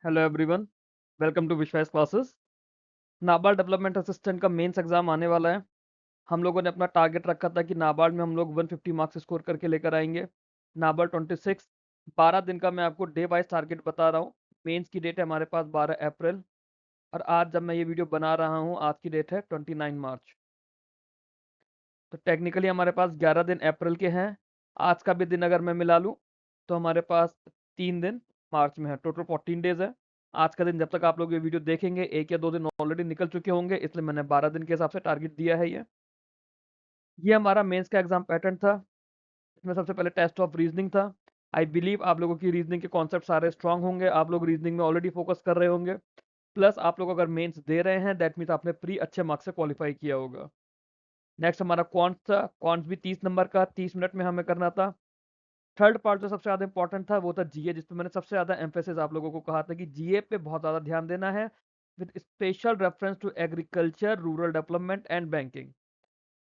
Hello everyone, welcome to विश्वास classes. NABARD development assistant का mains exam आने वाला है। हम लोगों ने अपना टारगेट रखा था कि नाबार्ड में हम लोग 150 मार्क्स स्कोर करके लेकर आएंगे। नाबार्ड 26 12 दिन का मैं आपको डे वाइज टारगेट बता रहा हूँ। मेंस की डेट है हमारे पास 12 अप्रैल और आज जब मैं ये वीडियो बना रहा हूँ आज की डेट है 29 मार्च। तो टेक्निकली हमारे पास 11 दिन अप्रैल के हैं। आज का भी दिन अगर मैं मिला लूँ तो हमारे पास 3 दिन मार्च में है, टोटल 14 डेज है। आज का दिन जब तक आप लोग ये वीडियो देखेंगे 1 या 2 दिन ऑलरेडी निकल चुके होंगे, इसलिए मैंने 12 दिन के हिसाब से टारगेट दिया है। ये हमारा मेंस का एग्जाम पैटर्न था। इसमें सबसे पहले टेस्ट ऑफ रीजनिंग था। आई बिलीव आप लोगों की रीजनिंग के कॉन्सेप्ट सारे स्ट्रांग होंगे, आप लोग रीजनिंग में ऑलरेडी फोकस कर रहे होंगे। प्लस आप लोग अगर मेंस दे रहे हैं दैट मीन्स आपने प्री अच्छे मार्क्स से क्वालिफाई किया होगा। नेक्स्ट हमारा क्वांट था। क्वांट भी 30 नंबर का 30 मिनट में हमें करना था। थर्ड पार्ट जो सबसे ज़्यादा इंपॉर्टेंट था वो था जीए, जिसपे मैंने सबसे ज़्यादा एम्फेसिस आप लोगों को कहा था कि जीए पे बहुत ज़्यादा ध्यान देना है, with special reference to agriculture, rural development and banking.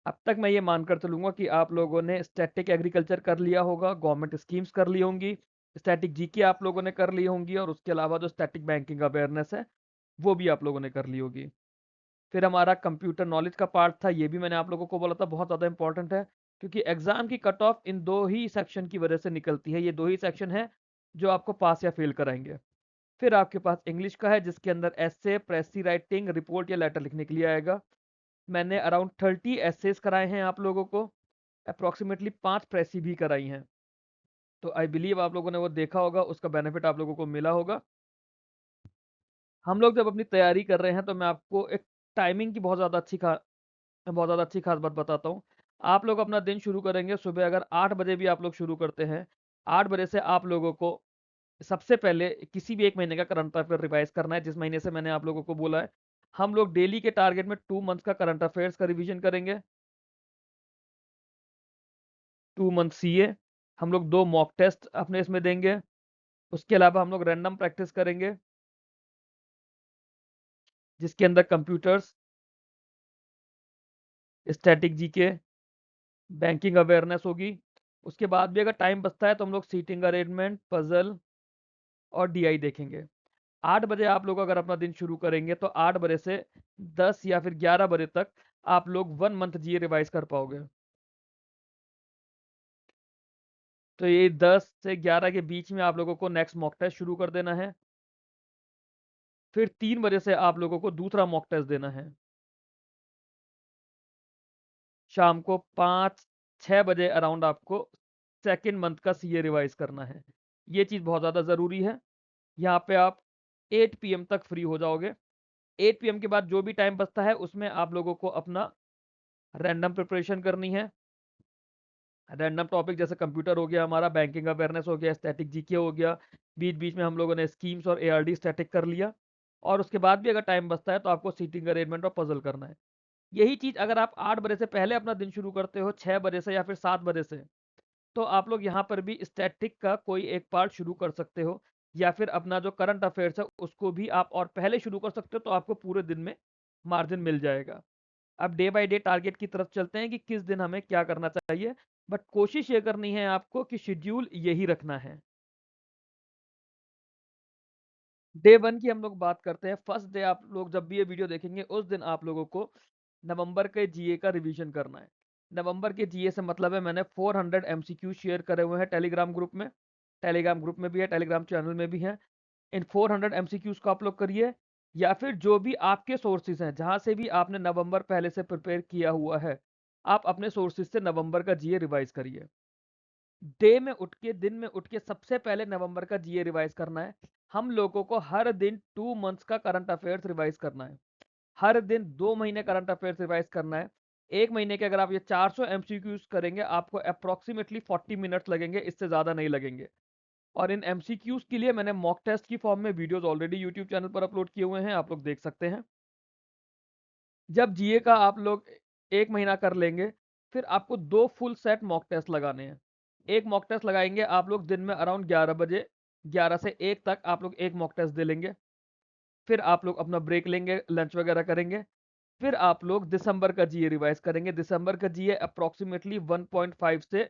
अब तक मैं ये मानकर चलूंगा कि आप लोगों ने स्टैटिक एग्रीकल्चर कर लिया होगा, गवर्नमेंट स्कीम्स कर ली होंगी, स्टैटिक जीके आप लोगों ने कर ली होंगी, और उसके अलावा जो स्टैटिक बैंकिंग अवेयरनेस है वो भी आप लोगों ने कर ली होगी। फिर हमारा कंप्यूटर नॉलेज का पार्ट था, ये भी मैंने आप लोगों को बोला था बहुत ज़्यादा इंपॉर्टेंट है, क्योंकि एग्जाम की कट ऑफ इन दो ही सेक्शन की वजह से निकलती है। ये दो ही सेक्शन है जो आपको पास या फेल कराएंगे। फिर आपके पास इंग्लिश का है, जिसके अंदर एसे, प्रेसी राइटिंग, रिपोर्ट या लेटर लिखने के लिए आएगा। मैंने अराउंड 30 एसेस कराए हैं आप लोगों को, अप्रोक्सीमेटली 5 प्रेसी भी कराई हैं। तो आई बिलीव आप लोगों ने वो देखा होगा, उसका बेनिफिट आप लोगों को मिला होगा। हम लोग जब अपनी तैयारी कर रहे हैं तो मैं आपको एक टाइमिंग की बहुत ज़्यादा अच्छी खास बात बताता हूँ। आप लोग अपना दिन शुरू करेंगे सुबह, अगर 8 बजे भी आप लोग शुरू करते हैं, 8 बजे से आप लोगों को सबसे पहले किसी भी 1 महीने का करंट अफेयर रिवाइज़ करना है, जिस महीने से मैंने आप लोगों को बोला है। हम लोग डेली के टारगेट में 2 मंथ्स का करंट अफेयर्स का रिवीजन करेंगे, 2 मंथ सीए। हम लोग 2 मॉक टेस्ट अपने इसमें देंगे। उसके अलावा हम लोग रैंडम प्रैक्टिस करेंगे, जिसके अंदर computers, static GK, banking awareness होगी। उसके बाद भी अगर टाइम बचता है तो हम लोग सीटिंग अरेंजमेंट, पजल और डीआई देखेंगे। 8 बजे आप लोग अगर अपना दिन शुरू करेंगे तो 8 बजे से 10 या फिर 11 बजे तक आप लोग 1 मंथ जीए रिवाइज कर पाओगे। तो ये 10 से 11 के बीच में आप लोगों को नेक्स्ट मॉक टेस्ट शुरू कर देना है। फिर 3 बजे से आप लोगों को दूसरा मॉक टेस्ट देना है। शाम को 5-6 बजे अराउंड आपको सेकेंड मंथ का सीए रिवाइज करना है। ये चीज़ बहुत ज़्यादा ज़रूरी है। यहाँ पे आप 8 पीएम तक फ्री हो जाओगे। 8 पीएम के बाद जो भी टाइम बचता है उसमें आप लोगों को अपना रैंडम प्रिपरेशन करनी है। रैंडम टॉपिक जैसे कंप्यूटर हो गया, हमारा बैंकिंग अवेयरनेस हो गया, स्टैटिक जीके हो गया, बीच बीच में हम लोगों ने स्कीम्स और एआरडी स्टैटिक कर लिया। और उसके बाद भी अगर टाइम बचता है तो आपको सीटिंग अरेंजमेंट और पजल करना है। यही चीज़ अगर आप 8 बजे से पहले अपना दिन शुरू करते हो, 6 बजे से या फिर 7 बजे से, तो आप लोग यहाँ पर भी स्टैटिक का कोई एक पार्ट शुरू कर सकते हो, या फिर अपना जो करंट अफेयर्स है उसको भी आप और पहले शुरू कर सकते हो, तो आपको पूरे दिन में मार्जिन मिल जाएगा। अब डे बाय डे टारगेट की तरफ चलते हैं कि किस दिन हमें क्या करना चाहिए, बट कोशिश ये करनी है आपको कि शेड्यूल यही रखना है। डे 1 की हम लोग बात करते हैं। फर्स्ट डे आप लोग जब भी ये वीडियो देखेंगे उस दिन आप लोगों को नवंबर के जीए का रिवीजन करना है। नवंबर के जीए से मतलब है मैंने 400 एमसीक्यू शेयर करे हुए हैं टेलीग्राम ग्रुप में। टेलीग्राम ग्रुप में भी है, टेलीग्राम चैनल में भी है। इन 400 एमसीक्यूज को आप लोग करिए, या फिर जो भी आपके सोर्सेज हैं जहां से भी आपने नवंबर पहले से प्रिपेयर किया हुआ है, आप अपने सोर्सेज से नवंबर का जीए रिवाइज करिए। डे में उठ के, दिन में उठ के सबसे पहले नवंबर का जीए रिवाइज करना है। हम लोगों को हर दिन 2 मंथ्स का करंट अफेयर्स रिवाइज करना है। हर दिन 2 महीने करंट अफेयर्स रिवाइज करना है। 1 महीने के अगर आप ये 400 एमसीक्यूज करेंगे आपको अप्रोक्सीमेटली 40 मिनट्स लगेंगे, इससे ज़्यादा नहीं लगेंगे। और इन एमसीक्यूज के लिए मैंने मॉक टेस्ट की फॉर्म में वीडियोस ऑलरेडी यूट्यूब चैनल पर अपलोड किए हुए हैं, आप लोग देख सकते हैं। जब जीए का आप लोग 1 महीना कर लेंगे, फिर आपको 2 फुल सेट मॉक टेस्ट लगाने हैं। एक मॉक टेस्ट लगाएंगे आप लोग दिन में अराउंड 11 बजे, 11 से 1 तक आप लोग एक मॉक टेस्ट दे लेंगे। फिर आप लोग अपना ब्रेक लेंगे, लंच वगैरह करेंगे। फिर आप लोग दिसंबर का जीए रिवाइज करेंगे। दिसंबर का जीए अप्रोक्सीमेटली 1.5 से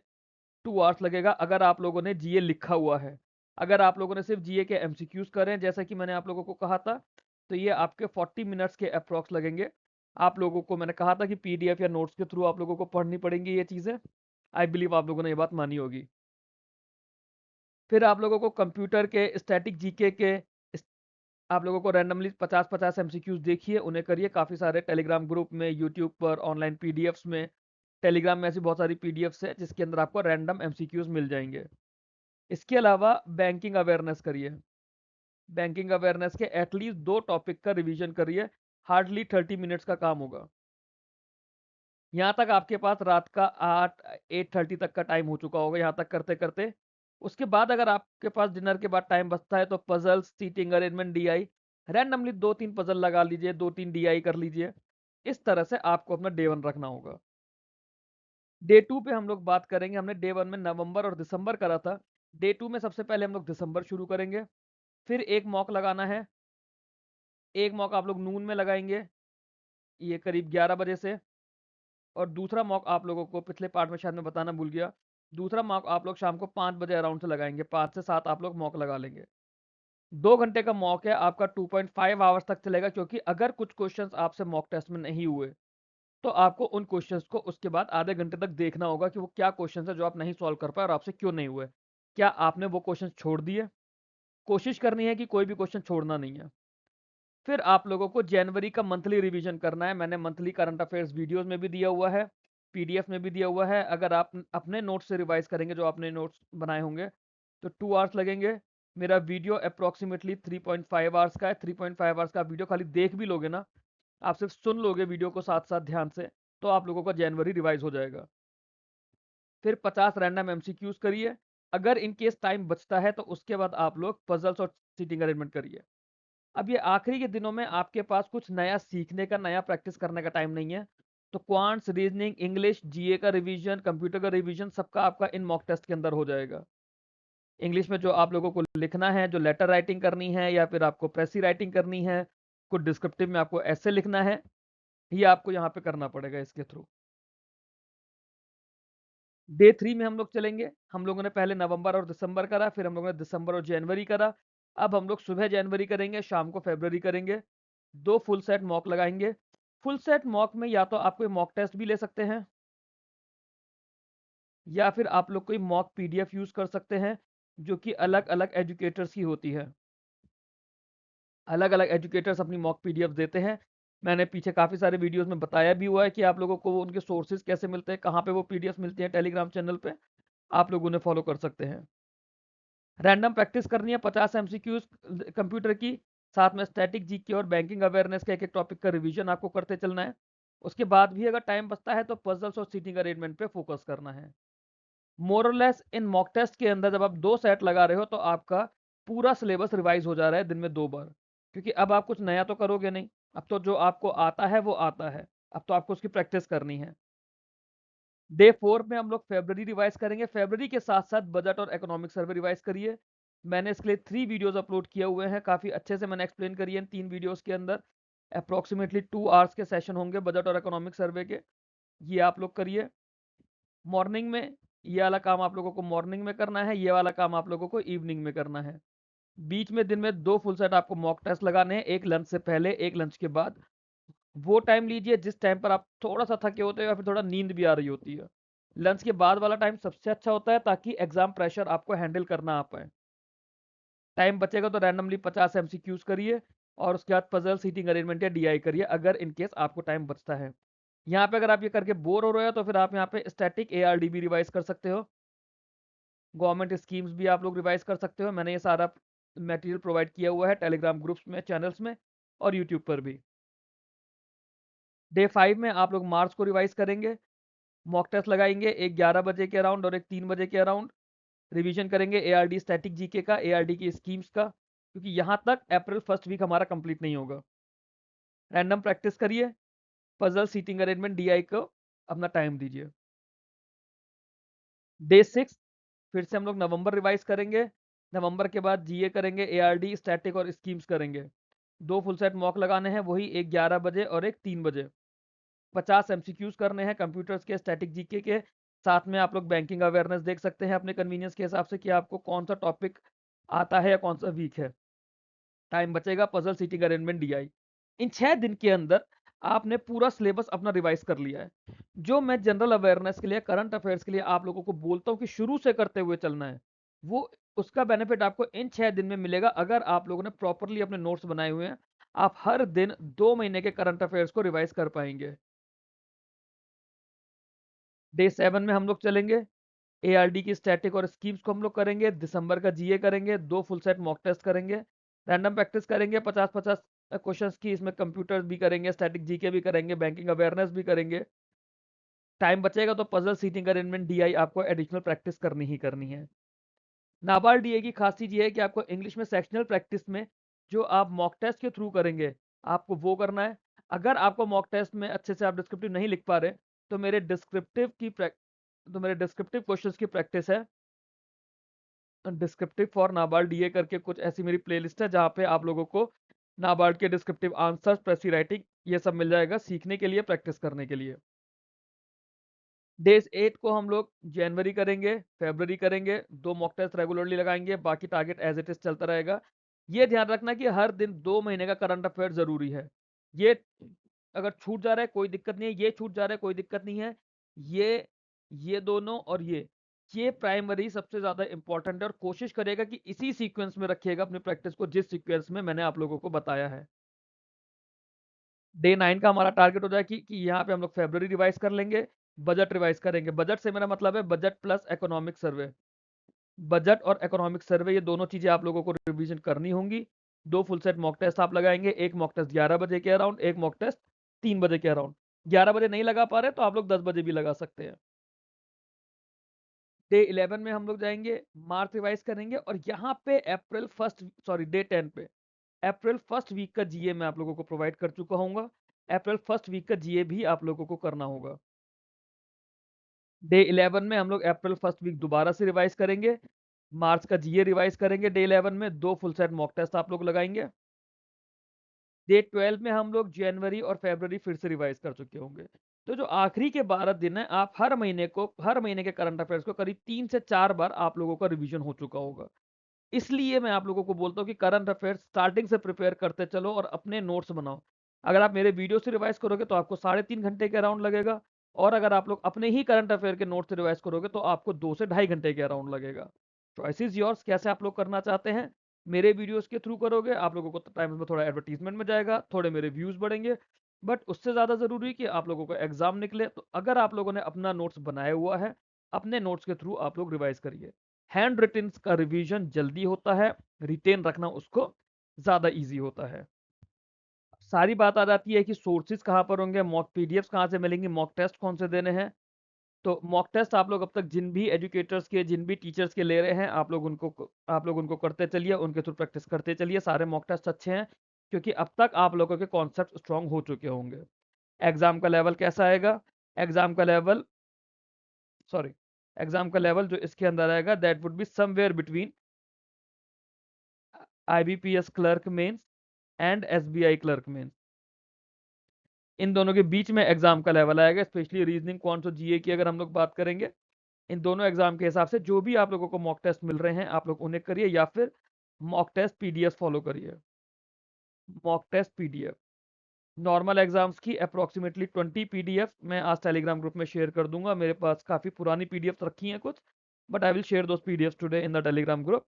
2 आवर्स लगेगा, अगर आप लोगों ने जीए लिखा हुआ है। अगर आप लोगों ने सिर्फ जीए के एमसीक्यूज करें जैसा कि मैंने आप लोगों को कहा था, तो ये आपके 40 मिनट्स के अप्रॉक्स लगेंगे। आप लोगों को मैंने कहा था कि पीडीएफ या नोट्स के थ्रू आप लोगों को पढ़नी पड़ेंगी ये चीज़ें। आई बिलीव आप लोगों ने ये बात मानी होगी। फिर आप लोगों को कंप्यूटर के स्टैटिक जीके के आप लोगों को रैंडमली 50-50 एमसीक्यूज देखिए, उन्हें करिए। काफ़ी सारे टेलीग्राम ग्रुप में, यूट्यूब पर, ऑनलाइन पीडीएफ्स में, टेलीग्राम में ऐसी बहुत सारी पीडीएफ्स है जिसके अंदर आपको रैंडम एमसीक्यूज मिल जाएंगे। इसके अलावा बैंकिंग अवेयरनेस करिए। बैंकिंग अवेयरनेस के एटलीस्ट 2 टॉपिक का रिवीजन करिए। हार्डली 30 मिनट्स का काम होगा। यहाँ तक आपके पास रात का 8:30 तक का टाइम हो चुका होगा यहाँ तक करते-करते। उसके बाद अगर आपके पास डिनर के बाद टाइम बचता है तो puzzles, seating arrangement, DI randomly 2-3 puzzle लगा लीजिए, 2-3 डीआई कर लीजिए। इस तरह से आपको अपना डे 1 रखना होगा। डे 2 पे हम लोग बात करेंगे। हमने डे 1 में नवंबर और दिसंबर करा था। डे 2 में सबसे पहले हम लोग दिसंबर शुरू करेंगे। फिर एक मॉक लगाना है। एक मॉक आप लोग नून में लगाएँगे, ये करीब 11 बजे से। और दूसरा मॉक आप लोगों को पिछले पार्ट में शायद मैं बताना भूल गया। दूसरा मॉक आप लोग शाम को 5 बजे अराउंड से लगाएँगे, 5 से 7 आप लोग मॉक लगा लेंगे। 2 घंटे का मॉक है, आपका 2.5 आवर्स तक चलेगा, क्योंकि अगर कुछ क्वेश्चंस आपसे मॉक टेस्ट में नहीं हुए, तो आपको उन क्वेश्चंस को उसके बाद आधे घंटे तक देखना होगा कि वो क्या क्वेश्चंस है जो आप नहीं सॉल्व कर पाए और आपसे क्यों नहीं हुए। क्या आपने वो क्वेश्चंस छोड़ दिए? कोशिश करनी है कि कोई भी क्वेश्चन छोड़ना नहीं है। फिर आप लोगों को जनवरी का मंथली रिवीजन करना है। मैंने मंथली करंट अफेयर्स वीडियोस में भी दिया हुआ है, पीडीएफ में भी दिया हुआ है। अगर आप अपने नोट्स से रिवाइज करेंगे, जो आपने नोट्स बनाए होंगे, तो 2 आवर्स लगेंगे। मेरा वीडियो अप्रॉक्सीमेटली 3.5 आवर्स का है। 3.5 आवर्स का आप वीडियो खाली देख भी लोगे ना, आप सिर्फ सुन लोगे वीडियो को साथ साथ ध्यान से, तो आप लोगों का जनवरी रिवाइज हो जाएगा। फिर 50 रैंडम एमसीक्यूज करिए। अगर इन केस टाइम बचता है तो उसके बाद आप लोग पजल्स और सीटिंग अरेंजमेंट करिए। अब ये आखिरी के दिनों में आपके पास कुछ नया सीखने का, नया प्रैक्टिस करने का टाइम नहीं है। तो क्वांट्स, रीजनिंग, इंग्लिश, जीए का रिवीजन, कंप्यूटर का रिवीजन सबका आपका इन मॉक टेस्ट के अंदर हो जाएगा। इंग्लिश में जो आप लोगों को लिखना है, जो लेटर राइटिंग करनी है या फिर आपको प्रेसी राइटिंग करनी है, कुछ डिस्क्रिप्टिव में आपको ऐसे लिखना है, ये आपको यहाँ पे करना पड़ेगा इसके थ्रू। डे 3 में हम लोग चलेंगे। हम लोगों ने पहले नवंबर और दिसंबर करा, फिर हम लोगों ने दिसंबर और जनवरी करा। अब हम लोग सुबह जनवरी करेंगे, शाम को फरवरी करेंगे। 2 फुल सेट मॉक लगाएँगे। फुल सेट मॉक में या तो आप कोई मॉक टेस्ट भी ले सकते हैं, या फिर आप लोग कोई मॉक पीडीएफ यूज़ कर सकते हैं, जो कि अलग-अलग एजुकेटर्स की होती है। अलग-अलग एजुकेटर्स अपनी मॉक पीडीएफ देते हैं। मैंने पीछे काफ़ी सारे वीडियोज़ में बताया भी हुआ है कि आप लोगों को उनके सोर्सेज़ कैसे मिलते हैं, कहाँ पे वो पीडीएफ मिलती हैं टेलीग्राम चैनल पे। आप लोग उन्हें फॉलो कर सकते हैं। रैंडम प्रैक्टिस करनी है 50 एमसीक्यूज कंप्यूटर की, साथ में स्टैटिक जीके और बैंकिंग अवेयरनेस का एक-एक टॉपिक का रिवीजन आपको करते चलना है। उसके बाद भी अगर टाइम बचता है तो पजल्स और सीटिंग अरेंजमेंट पे फोकस करना है। मोर और लेस इन मॉक टेस्ट के अंदर जब आप 2 सेट लगा रहे हो तो आपका पूरा सिलेबस रिवाइज हो जा रहा है दिन में 2 बार। क्योंकि अब आप कुछ नया तो करोगे नहीं, अब तो जो आपको आता है वो आता है। अब तो आपको उसकी प्रैक्टिस करनी है। डे 4 में हम लोग फ़रवरी रिवाइज़ करेंगे। फ़रवरी के साथ-साथ बजट और इकोनॉमिक सर्वे रिवाइज़ करिए। मैंने इसके लिए 3 वीडियोज़ अपलोड किए हुए हैं। काफ़ी अच्छे से मैंने एक्सप्लेन करी है इन 3 वीडियोज़ के अंदर। एप्रोक्सिमेटली 2 आवर्स के सेशन होंगे बजट और इकोनॉमिक सर्वे के। ये आप लोग करिए। मॉर्निंग में ये वाला काम आप लोगों को मॉर्निंग में करना है, ये वाला काम आप लोगों को इवनिंग में करना है। बीच में दिन में 2 फुल सेट आपको मॉक टेस्ट लगाने हैं, एक लंच से पहले, एक लंच के बाद। वो टाइम लीजिए जिस टाइम पर आप थोड़ा-सा थके होते हो या फिर थोड़ा नींद भी आ रही होती है। लंच के बाद वाला टाइम सबसे अच्छा होता है ताकि एग्ज़ाम प्रेशर आपको हैंडल करना आ पाए। टाइम बचेगा तो रैंडमली 50 एमसीक्यूज़ करिए और उसके बाद पज़ल, सीटिंग अरेंजमेंट या डीआई करिए अगर इन केस आपको टाइम बचता है। यहाँ पे अगर आप ये करके बोर हो रहे हो तो फिर आप यहाँ पे स्टैटिक एआरडीबी रिवाइज़ कर सकते हो। गवर्नमेंट स्कीम्स भी आप लोग रिवाइज़ कर सकते हो। मैंने ये सारा मटेरियल प्रोवाइड किया हुआ है टेलीग्राम ग्रुप्स में, चैनल्स में और यूट्यूब पर भी। डे 5 में आप लोग मार्च को रिवाइज़ करेंगे। मॉक टेस्ट लगाएँगे, एक 11 बजे के अराउंड और एक 3 बजे के अराउंड। रिवीजन करेंगे एआरडी स्टैटिक जीके का, एआरडी की स्कीम्स का, क्योंकि यहाँ तक अप्रैल फर्स्ट वीक हमारा कंप्लीट नहीं होगा। रैंडम प्रैक्टिस करिए, पजल, सीटिंग अरेंजमेंट, डीआई को अपना टाइम दीजिए। डे 6 फिर से हम लोग नवंबर रिवाइज करेंगे। नवंबर के बाद जीए करेंगे, एआरडी, स्टैटिक और स्कीम्स करेंगे। 2 फुल सेट मॉक लगाने हैं, वही एक 11 बजे और एक 3 बजे। 50 एमसीक्यूज करने हैं कंप्यूटर्स के, स्टैटिक जीके के। साथ में आप लोग बैंकिंग अवेयरनेस देख सकते हैं अपने कन्वीनियंस के हिसाब से कि आपको कौन सा टॉपिक आता है या कौन सा वीक है। टाइम बचेगा पजल सीटिंग अरेंजमेंट डीआई। इन 6 दिन के अंदर आपने पूरा सिलेबस अपना रिवाइज कर लिया है। जो मैं जनरल अवेयरनेस के लिए, करंट अफेयर्स के लिए आप लोगों को बोलता हूँ कि शुरू से करते हुए चलना है, वो उसका बेनिफिट आपको इन 6 दिन में मिलेगा अगर आप लोगों ने प्रॉपरली अपने नोट्स बनाए हुए हैं। आप हर दिन 2 महीने के करंट अफेयर्स को रिवाइज कर पाएंगे। डे 7 में हम लोग चलेंगे, एआरडी की स्टैटिक और स्कीम्स को हम लोग करेंगे। दिसंबर का जीए करेंगे, 2 फुल सेट मॉक टेस्ट करेंगे, रैंडम प्रैक्टिस करेंगे 50-50 क्वेश्चंस की। इसमें कंप्यूटर भी करेंगे, स्टैटिक जीके भी करेंगे, बैंकिंग अवेयरनेस भी करेंगे। टाइम बचेगा तो पजल सीटिंग अरेंजमेंट डीआई आपको एडिशनल प्रैक्टिस करनी ही करनी है। नाबार्ड डीए की खास चीज ये है कि आपको इंग्लिश में सेक्शनल प्रैक्टिस में जो आप मॉक टेस्ट के थ्रू करेंगे, आपको वो करना है। अगर आपको मॉक टेस्ट में अच्छे से आप डिस्क्रिप्टिव नहीं लिख पा रहे, तो मेरे डिस्क्रिप्टिव क्वेश्चंस की प्रैक्टिस है। डिस्क्रिप्टिव फॉर नाबार्ड डीए करके कुछ ऐसी मेरी प्लेलिस्ट है जहाँ पे आप लोगों को नाबार्ड के डिस्क्रिप्टिव आंसर्स, प्रेसी राइटिंग, ये सब मिल जाएगा सीखने के लिए, प्रैक्टिस करने के लिए। डेज 8 को हम लोग जनवरी करेंगे, फरवरी करेंगे, 2 मॉक टेस्ट रेगुलरली लगाएंगे, बाकी टारगेट एज इट इज चलता रहेगा। ये ध्यान रखना कि हर दिन 2 महीने का करंट अफेयर जरूरी है। ये अगर छूट जा रहा है कोई दिक्कत नहीं है, ये छूट जा रहा है कोई दिक्कत नहीं है। ये दोनों और ये प्राइमरी सबसे ज्यादा इंपॉर्टेंट है, और कोशिश करेगा कि इसी सीक्वेंस में रखिएगा अपनी प्रैक्टिस को, जिस सीक्वेंस में मैंने आप लोगों को बताया है। डे 9 का हमारा टारगेट हो जाए कि यहाँ पे हम लोग फेब्रुवरी रिवाइज कर लेंगे, बजट रिवाइज करेंगे। बजट से मेरा मतलब है budget plus economic survey. Budget और इकोनॉमिक सर्वे, ये दोनों चीजें आप लोगों को रिवीजन करनी होंगी। 2 फुल सेट मॉक टेस्ट आप लगाएंगे, एक मॉक टेस्ट 11 बजे के अराउंड, एक मॉक टेस्ट 3 बजे के अराउंड। 11 बजे नहीं लगा पा रहे तो आप लोग 10 बजे भी लगा सकते हैं। डे 11 में हम लोग जाएंगे, मार्च रिवाइज करेंगे, और यहाँ पे डे 10 पे अप्रैल फर्स्ट वीक का जीए मैं आप लोगों को प्रोवाइड कर चुका हूँ। अप्रैल फर्स्ट वीक का जीए भी आप लोगों को करना होगा। डे 11 में हम लोग अप्रैल फर्स्ट वीक दोबारा से रिवाइज करेंगे, मार्च का जीए रिवाइज करेंगे। डे 11 में 2 फुल सेट मॉक टेस्ट आप लोग लगाएंगे। डे 12 में हम लोग जनवरी और फरवरी फिर से रिवाइज कर चुके होंगे। तो जो आखिरी के 12 दिन है, आप हर महीने के करंट अफेयर्स को करीब 3 से 4 बार आप लोगों का रिवीजन हो चुका होगा। इसलिए मैं आप लोगों को बोलता हूँ कि करंट अफेयर्स स्टार्टिंग से प्रिपेयर करते चलो और अपने नोट्स बनाओ। अगर आप मेरे वीडियो से रिवाइज करोगे तो आपको 3.5 घंटे के अराउंड लगेगा, और अगर आप लोग अपने ही करंट अफेयर के नोट्स से रिवाइज करोगे तो आपको 2 से 2.5 घंटे के अराउंड लगेगा। चॉइस इज योर्स, कैसे आप लोग करना चाहते हैं। मेरे वीडियोस के थ्रू करोगे, आप लोगों को टाइम में थोड़ा एडवर्टीजमेंट में जाएगा, थोड़े मेरे व्यूज बढ़ेंगे, बट उससे ज़्यादा ज़रूरी कि आप लोगों का एग्जाम निकले। तो अगर आप लोगों ने अपना नोट्स बनाया हुआ है, अपने नोट्स के थ्रू आप लोग रिवाइज करिए। हैंड रिटन का रिवीजन जल्दी होता है, रिटेन रखना उसको ज़्यादा ईजी होता है। सारी बात आ जाती है कि सोर्सेज कहाँ पर होंगे, मॉक पीडीएफ्स कहाँ से मिलेंगी, मॉक टेस्ट कौन से देने हैं। तो मॉक टेस्ट आप लोग अब तक जिन भी एजुकेटर्स के, जिन भी टीचर्स के ले रहे हैं, आप लोग उनको करते चलिए, उनके थ्रू प्रैक्टिस करते चलिए। सारे मॉक टेस्ट अच्छे हैं क्योंकि अब तक आप लोगों के कॉन्सेप्ट स्ट्रांग हो चुके होंगे। एग्जाम का लेवल कैसा आएगा, एग्जाम का लेवल सॉरी एग्जाम का लेवल जो इसके अंदर आएगा, that would be somewhere between IBPS clerk mains and SBI clerk mains. इन दोनों के बीच में एग्जाम का लेवल आएगा। स्पेशली रीजनिंग, क्वांट और जीए की अगर हम लोग बात करेंगे, इन दोनों एग्जाम के हिसाब से जो भी आप लोगों को मॉक टेस्ट मिल रहे हैं, आप लोग उन्हें करिए, या फिर मॉक टेस्ट पीडीएफ फॉलो करिए। Mock test PDF, normal exams की अप्रोक्सीमेटली 20 पीडीएफ मैं आज टेलीग्राम ग्रुप में शेयर कर दूंगा। मेरे पास काफ़ी पुरानी पीडीएफ रखी हैं कुछ, but I will share those PDF today in the Telegram group.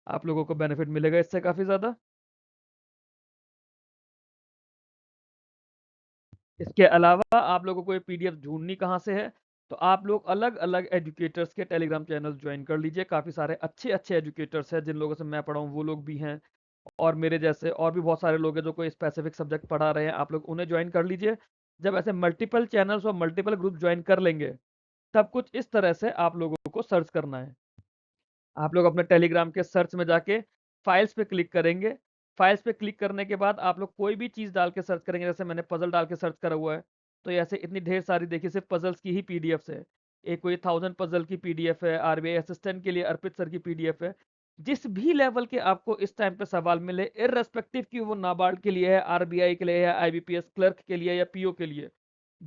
आप लोगों को बेनिफिट मिलेगा इससे काफ़ी ज़्यादा। इसके अलावा आप लोगों को ये पीडीएफ ढूंढनी कहाँ से है, तो आप लोग अलग अलग एजुकेटर्स के टेलीग्राम चैनल ज्वाइन कर लीजिए। काफ़ी सारे अच्छे अच्छे एजुकेटर्स हैं, जिन लोगों से मैं पढ़ा हूँ वो लोग भी हैं, और मेरे जैसे और भी बहुत सारे लोग हैं जो कोई स्पेसिफिक सब्जेक्ट पढ़ा रहे हैं। आप लोग उन्हें ज्वाइन कर लीजिए। जब ऐसे मल्टीपल चैनल्स और मल्टीपल ग्रुप ज्वाइन कर लेंगे, तब कुछ इस तरह से आप लोगों को सर्च करना है। आप लोग अपने टेलीग्राम के सर्च में जाके फाइल्स पे क्लिक करेंगे। फाइल्स पे क्लिक करने के बाद आप लोग कोई भी चीज़ डाल के सर्च करेंगे, जैसे मैंने पजल डाल के सर्च करा हुआ है, तो ऐसे इतनी ढेर सारी, देखिए सिर्फ पजल्स की ही पीडीएफ है। एक कोई 1000 पजल की पीडीएफ है, आरबीआई असिस्टेंट के लिए अर्पित सर की पीडीएफ है। जिस भी लेवल के आपको इस टाइम पे सवाल मिले, इररेस्पेक्टिव कि वो नाबार्ड के लिए है, आरबीआई के लिए है, आईबीपीएस क्लर्क के लिए या पीओ के लिए,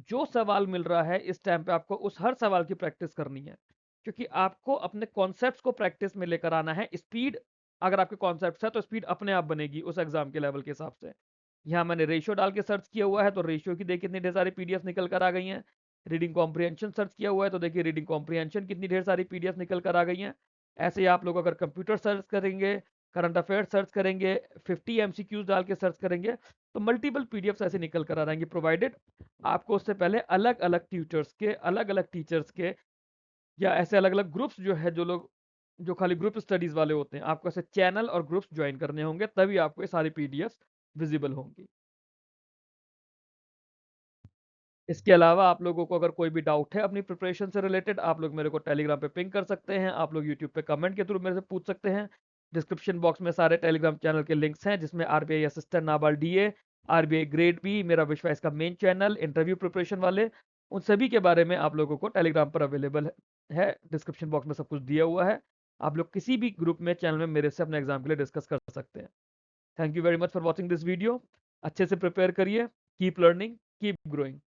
जो सवाल मिल रहा है इस टाइम पे, आपको उस हर सवाल की प्रैक्टिस करनी है। क्योंकि आपको अपने कॉन्सेप्ट्स को प्रैक्टिस में लेकर आना है। स्पीड अगर आपके कॉन्सेप्ट्स है तो स्पीड अपने आप बनेगी उस एग्जाम के लेवल के हिसाब से। यहाँ मैंने रेशियो डाल के सर्च किया हुआ है, तो रेशियो की देखिए कितनी ढेर सारी पीडीएफ निकल कर आ गई हैं। रीडिंग कॉम्प्रिहेंशन सर्च किया हुआ है, तो देखिए रीडिंग कॉम्प्रिहेंशन कितनी ढेर सारी पीडीएफ निकल कर आ गई हैं। ऐसे ही आप लोग अगर कंप्यूटर सर्च करेंगे, करंट अफेयर्स सर्च करेंगे, 50 एमसीक्यूज डाल के सर्च करेंगे, तो मल्टीपल पीडीएफ ऐसे निकल कर आ रहेंगी, प्रोवाइडेड आपको उससे पहले अलग अलग ट्यूटर्स के, अलग अलग टीचर्स के, या ऐसे अलग अलग ग्रुप्स जो है, जो लोग जो खाली ग्रुप स्टडीज वाले होते हैं, आपको ऐसे चैनल और ग्रुप्स ज्वाइन करने होंगे, तभी आपको ये सारी पीडीएफ विजिबल होंगी। इसके अलावा आप लोगों को अगर कोई भी डाउट है अपनी प्रिपरेशन से रिलेटेड, आप लोग मेरे को टेलीग्राम पे पिंग कर सकते हैं, आप लोग यूट्यूब पे कमेंट के थ्रू मेरे से पूछ सकते हैं। डिस्क्रिप्शन बॉक्स में सारे टेलीग्राम चैनल के लिंक्स हैं, जिसमें RBI assistant NABARD DA, RBI grade B, मेरा विश्वास का मेन चैनल, इंटरव्यू प्रिपरेशन वाले, उन सभी के बारे में आप लोगों को टेलीग्राम पर अवेलेबल है। डिस्क्रिप्शन बॉक्स में सब कुछ दिया हुआ है। आप लोग किसी भी ग्रुप में, चैनल में मेरे से अपने एग्जाम के लिए डिस्कस कर सकते हैं। Thank you very much for watching this video. अच्छे से प्रिपेयर करिए, कीप लर्निंग, कीप ग्रोइंग।